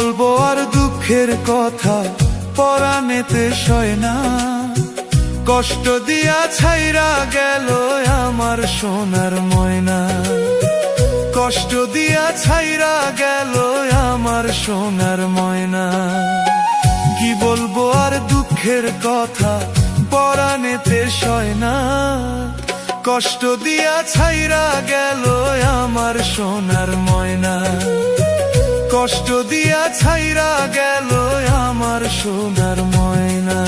বলবো আর দুঃখের কথা পরাণেতে সয় না, কষ্ট দিয়া ছাইরা গেল আমার সোনার ময়না, কষ্ট দিয়া ছাইরা গেল আমার সোনার ময়না। কি বলবো আর দুঃখের কথা পরাণেতে সয় না, কষ্ট দিয়া ছাইরা গেল আমার সোনার ময়না, কষ্ট দিয়া ছাইরা গেল আমার সোনার ময়না।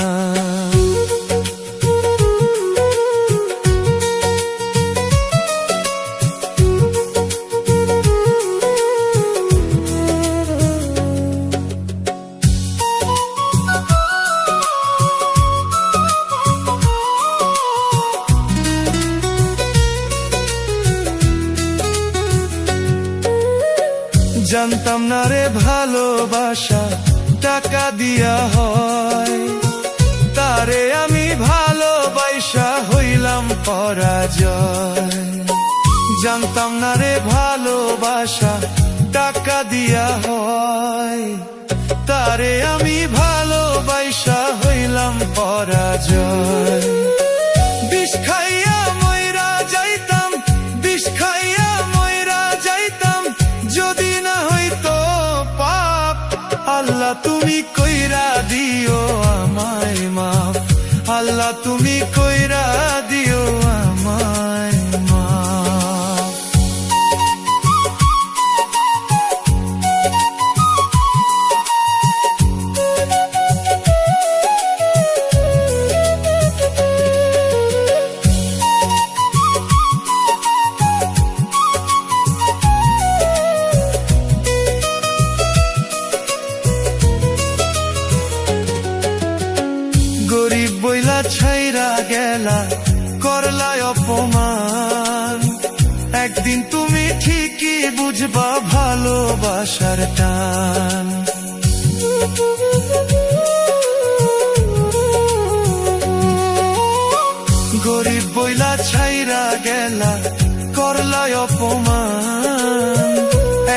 জানতাম না রে ভালোবাসা টাকা দিয়া হয়, তারে আমি ভালোবাসা হইলাম পরাজয়। জানতাম না রে ভালোবাসা টাকা দিয়া হয়, তারে আমি ভালোবাসা হইলাম পরাজয়। বিষ খাইয়া মইরা যাইতাম, বিষ খাইয়া মইরা যাইতাম যদি না হইতো পাপ। আল্লাহ তুমি কইরা দিও আমায় মাফ, আল্লাহ তুমি কইরা দিও আমায় মাফ। গরিব বইলা ছাইরা গেলা করলাই অপমান, একদিন তুমি ঠিকই বুঝবা ভালোবাসার টান। গরিব বইলা ছাইরা গেলা করলাই অপমান,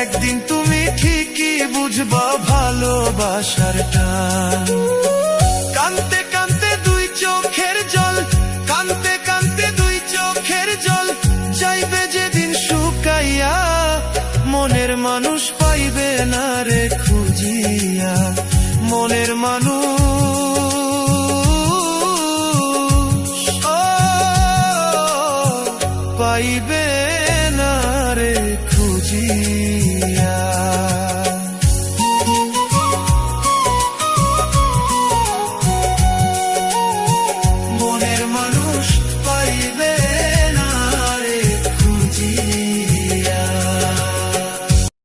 একদিন তুমি ঠিকই বুঝবা ভালোবাসার টান। কানতে কানতে দুই চোখের জল, কানতে কানতে দুই চোখের জল যাইবে যেদিন শুকাইয়া, মনের মানুষ পাইবে না রে খুঁজিয়া, মনের মানুষ পাইবে না রে খুঁজিয়া।